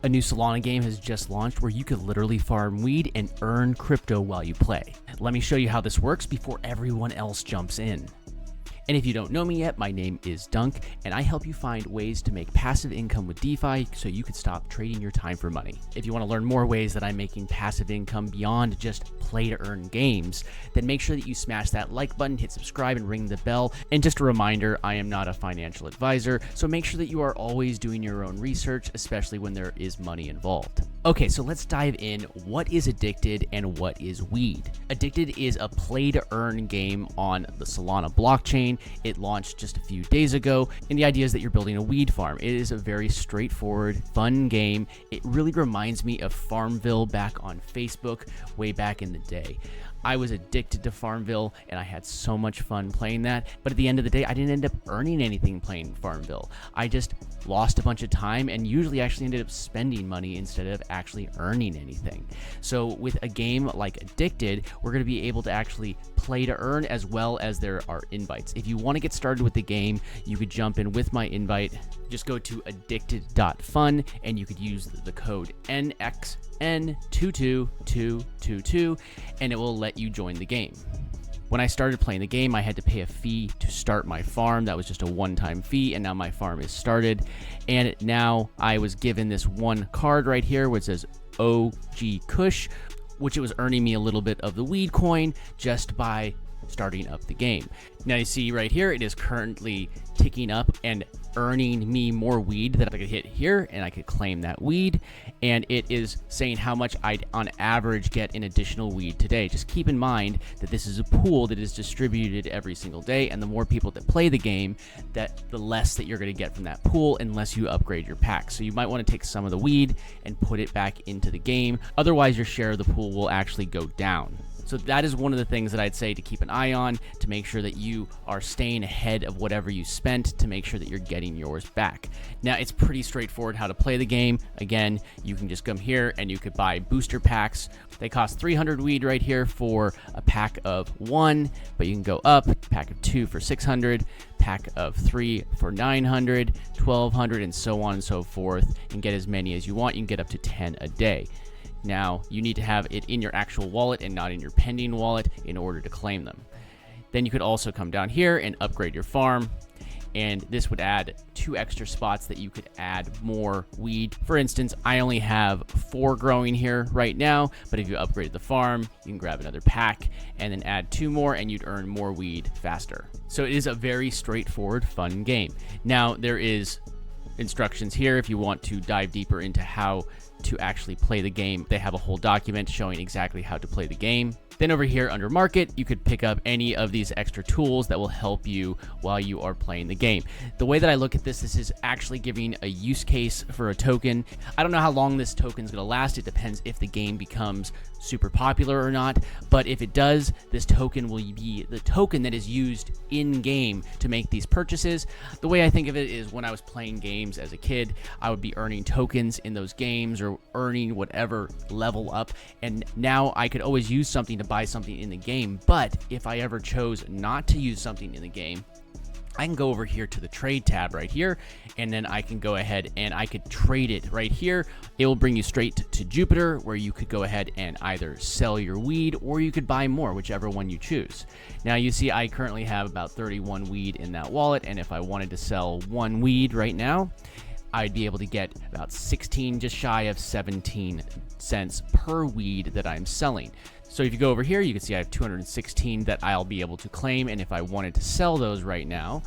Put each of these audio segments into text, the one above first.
A new Solana game has just launched where you could literally farm weed and earn crypto while you play. Let me show you how this works before everyone else jumps in. And if you don't know me yet, my name is Dunk, and I help you find ways to make passive income with DeFi so you can stop trading your time for money. If you want to learn more ways that I'm making passive income beyond just play to earn games, then make sure that you smash that like button, hit subscribe, and ring the bell. And just a reminder, I am not a financial advisor, so make sure that you are always doing your own research, especially when there is money involved. Okay, so let's dive in. What is Addicted and what is weed? Addicted is a play to earn game on the Solana blockchain. It launched just a few days ago, and the idea is that you're building a weed farm. It is a very straightforward, fun game. It really reminds me of Farmville back on Facebook way back in the day. I was addicted to Farmville, and I had so much fun playing that. But at the end of the day, I didn't end up earning anything playing Farmville. I just lost a bunch of time and usually actually ended up spending money instead of actually earning anything. So with a game like Addicted, we're going to be able to actually play to earn as well as there are invites. If you want to get started with the game, you could jump in with my invite. Just go to Addicted.fun and you could use the code NXN22222 and it will let you join the game. When I started playing the game, I had to pay a fee to start my farm. That was just a one-time fee, and now my farm is started. And now I was given this one card right here, which says OG Kush, which it was earning me a little bit of the weed coin just by starting up the game. Now you see right here, it is currently ticking up and earning me more weed that I could hit here, and I could claim that weed, and it is saying how much I'd on average get in additional weed today. Just keep in mind that this is a pool that is distributed every single day, and the more people that play the game, that the less that you're going to get from that pool unless you upgrade your pack. So you might want to take some of the weed and put it back into the game. Otherwise, your share of the pool will actually go down. So that is one of the things that I'd say to keep an eye on, to make sure that you are staying ahead of whatever you spent, to make sure that you're getting yours back. Now, it's pretty straightforward how to play the game. Again, you can just come here and you could buy booster packs. They cost 300 weed right here for a pack of 1, but you can go up, pack of 2 for 600, pack of 3 for 900, 1200, and so on and so forth, and get as many as you want. You can get up to 10 a day. Now, you need to have it in your actual wallet and not in your pending wallet in order to claim them. Then you could also come down here and upgrade your farm, and this would add 2 extra spots that you could add more weed. For instance, I only have 4 growing here right now, but if you upgrade the farm, you can grab another pack and then add 2 more, and you'd earn more weed faster. So it is a very straightforward, fun game. Now, there is instructions here if you want to dive deeper into how to actually play the game. They have a whole document showing exactly how to play the game. Then over here under market, you could pick up any of these extra tools that will help you while you are playing the game. The way that I look at this is actually giving a use case for a token. I don't know how long this token is going to last. It depends if the game becomes super popular or not. But if it does, this token will be the token that is used in game to make these purchases. The way I think of it is when I was playing games as a kid, I would be earning tokens in those games or earning whatever level up. And now I could always use something to buy something in the game, but if I ever chose not to use something in the game, I can go over here to the trade tab right here, and then I can go ahead and I could trade it right here. It will bring you straight to Jupiter, where you could go ahead and either sell your weed or you could buy more, whichever one you choose. Now you see I currently have about 31 weed in that wallet, and if I wanted to sell 1 weed right now, I'd be able to get about 16, just shy of 17 cents per weed that I'm selling. So if you go over here, you can see I have 216 that I'll be able to claim, and if I wanted to sell those right now,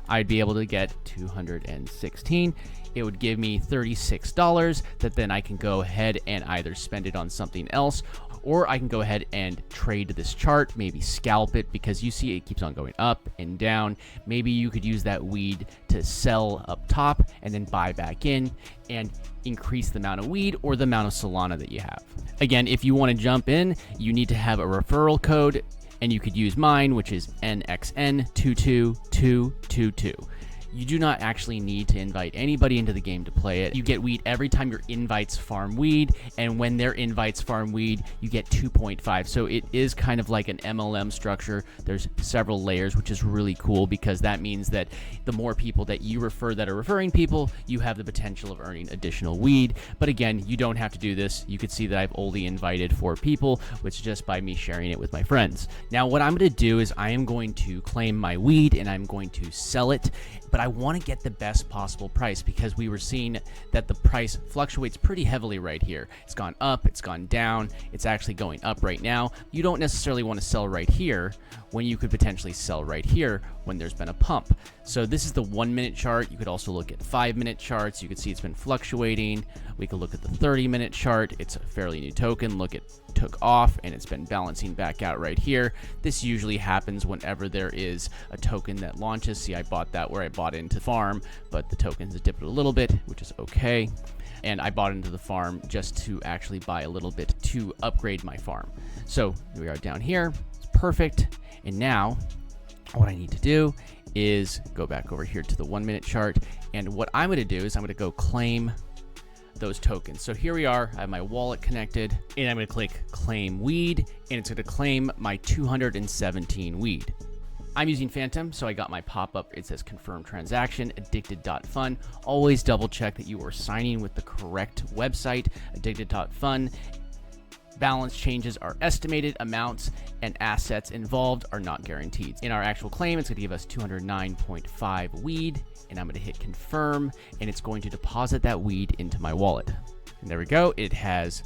I'd be able to get 216. It would give me $36 that then I can go ahead and either spend it on something else, or I can go ahead and trade this chart, maybe scalp it, because you see it keeps on going up and down. Maybe you could use that weed to sell up top and then buy back in and increase the amount of weed or the amount of Solana that you have. Again, if you want to jump in, you need to have a referral code, and you could use mine, which is NXN22222. You do not actually need to invite anybody into the game to play it. You get weed every time your invites farm weed, and when their invites farm weed, you get 2.5. So it is kind of like an MLM structure. There's several layers, which is really cool because that means that the more people that you refer that are referring people, you have the potential of earning additional weed. But again, you don't have to do this. You could see that I've only invited 4 people, which is just by me sharing it with my friends. Now, what I'm going to do is I am going to claim my weed and I'm going to sell it, but I want to get the best possible price because we were seeing that the price fluctuates pretty heavily right here. It's gone up, it's gone down, it's actually going up right now. You don't necessarily want to sell right here when you could potentially sell right here when there's been a pump. So this is the 1-minute chart. You could also look at 5-minute charts. You can see it's been fluctuating. We could look at the 30-minute chart. It's a fairly new token. Look, it took off and it's been balancing back out right here. This usually happens whenever there is a token that launches. See, I bought that where I bought into farm, but the tokens have dipped a little bit, which is okay. And I bought into the farm just to actually buy a little bit to upgrade my farm. So here we are down here. It's perfect. And now what I need to do is go back over here to the 1-minute chart. And what I'm going to do is I'm going to go claim those tokens. So here we are. I have my wallet connected and I'm going to click claim weed and it's going to claim my 217 weed. I'm using Phantom, so I got my pop-up. It says confirm transaction, Addicted.fun. Always double check that you are signing with the correct website, Addicted.fun. Balance changes are estimated, amounts and assets involved are not guaranteed. In our actual claim, it's going to give us 209.5 weed, and I'm going to hit confirm, and it's going to deposit that weed into my wallet. And there we go. It has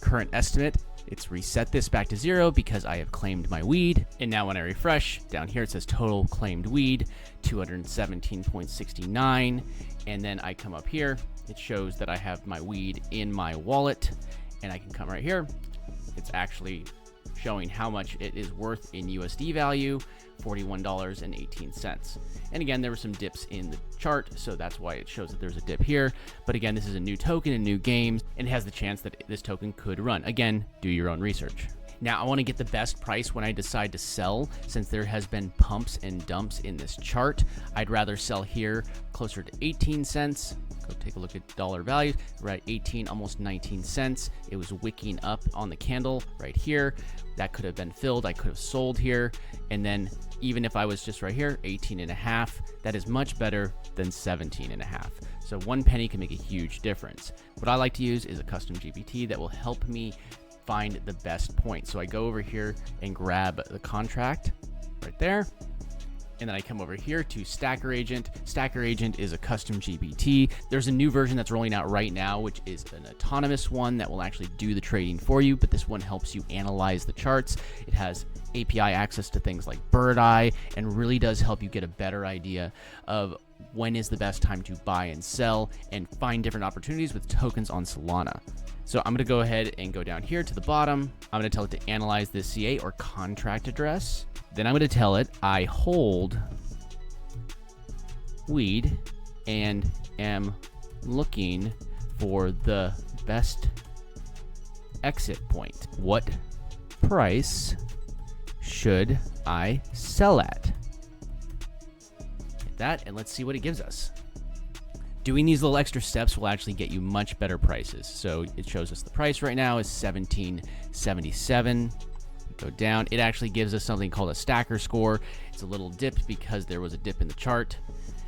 current estimate. It's reset this back to 0 because I have claimed my weed. And now when I refresh, down here it says total claimed weed, 217.69. And then I come up here, it shows that I have my weed in my wallet. And I can come right here. It's actually showing how much it is worth in USD value, $41.18. And again, there were some dips in the chart, so that's why it shows that there's a dip here. But again, this is a new token, a new game, and it has the chance that this token could run. Again, do your own research. Now, I want to get the best price when I decide to sell. Since there has been pumps and dumps in this chart, I'd rather sell here closer to 18 cents. Go take a look at dollar values. We're at 18, almost 19 cents. It was wicking up on the candle right here. That could have been filled. I could have sold here. And then even if I was just right here, 18 and a half, that is much better than 17 and a half. So 1 penny can make a huge difference. What I like to use is a custom GPT that will help me find the best point. So I go over here and grab the contract right there. And then I come over here to Stacker Agent. Stacker Agent is a custom GPT. There's a new version that's rolling out right now, which is an autonomous one that will actually do the trading for you, but this one helps you analyze the charts. It has API access to things like Bird Eye and really does help you get a better idea of when is the best time to buy and sell and find different opportunities with tokens on Solana. So I'm going to go ahead and go down here to the bottom. I'm going to tell it to analyze this CA or contract address. Then I'm going to tell it I hold weed and am looking for the best exit point. What price should I sell at? Hit that and let's see what it gives us. Doing these little extra steps will actually get you much better prices. So it shows us the price right now is $17.77. Go down. It actually gives us something called a stacker score. It's a little dipped because there was a dip in the chart,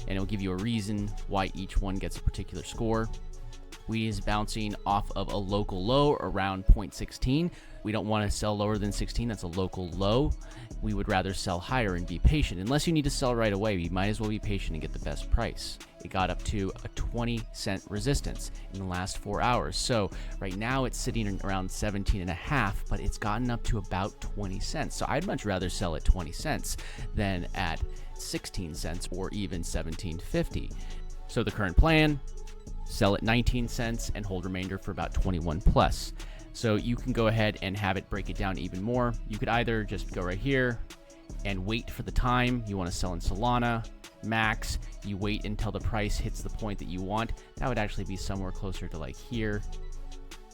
and it'll give you a reason why each one gets a particular score. Weed is bouncing off of a local low around 0.16. We don't want to sell lower than 16. That's a local low. We would rather sell higher and be patient. Unless you need to sell right away, you might as well be patient and get the best price. It got up to a 20-cent resistance in the last 4 hours. So right now it's sitting around 17 and a half, but it's gotten up to about 20 cents. So I'd much rather sell at 20 cents than at 16 cents or even 17.50. So the current plan, sell at 19 cents and hold remainder for about 21 plus. So you can go ahead and have it break it down even more. You could either just go right here and wait for the time you want to sell in Solana, max, you wait until the price hits the point that you want. That would actually be somewhere closer to like here,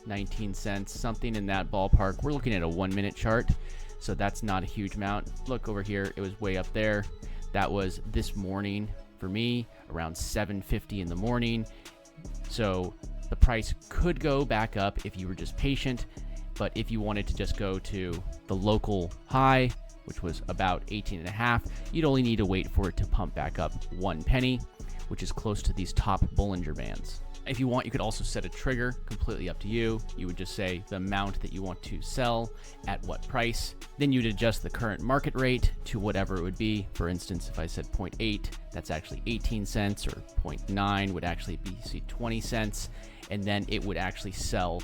19 cents, something in that ballpark. We're looking at a 1-minute chart, so that's not a huge amount. Look over here, it was way up there. That was this morning for me around 7:50 in the morning. So the price could go back up if you were just patient, but if you wanted to just go to the local high, which was about 18.5, you'd only need to wait for it to pump back up 1 penny, which is close to these top Bollinger Bands. If you want, you could also set a trigger, completely up to you. You would just say the amount that you want to sell at what price. Then you'd adjust the current market rate to whatever it would be. For instance, if I said 0.8, that's actually 18 cents, or 0.9 would actually be 20 cents. And then it would actually sell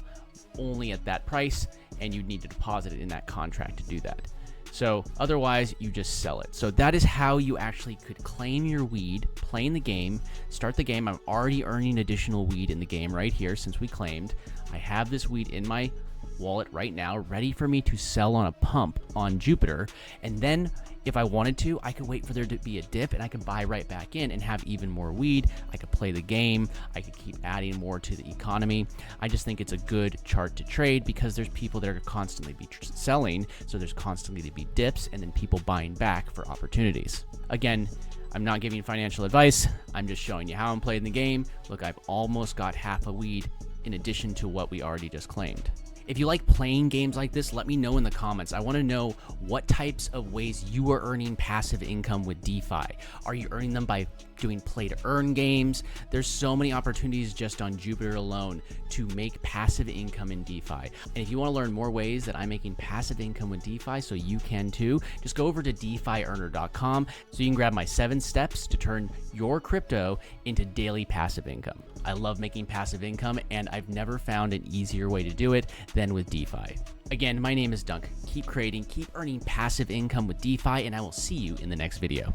only at that price, and you'd need to deposit it in that contract to do that. So otherwise, you just sell it. So that is how you actually could claim your weed, play in the game, start the game. I'm already earning additional weed in the game right here since we claimed. I have this weed in my wallet right now, ready for me to sell on a pump on Jupiter. And then if I wanted to, I could wait for there to be a dip and I could buy right back in and have even more weed. I could play the game. I could keep adding more to the economy. I just think it's a good chart to trade because there's people that are constantly be selling. So there's constantly to be dips and then people buying back for opportunities. Again, I'm not giving financial advice. I'm just showing you how I'm playing the game. Look, I've almost got half a weed in addition to what we already just claimed. If you like playing games like this, let me know in the comments. I want to know what types of ways you are earning passive income with DeFi. Are you earning them by doing play-to-earn games? There's so many opportunities just on Jupiter alone to make passive income in DeFi. And if you want to learn more ways that I'm making passive income with DeFi so you can too, just go over to DeFiEarner.com so you can grab my 7 steps to turn your crypto into daily passive income. I love making passive income, and I've never found an easier way to do it than with DeFi. Again, my name is Dunk. Keep creating, keep earning passive income with DeFi, and I will see you in the next video.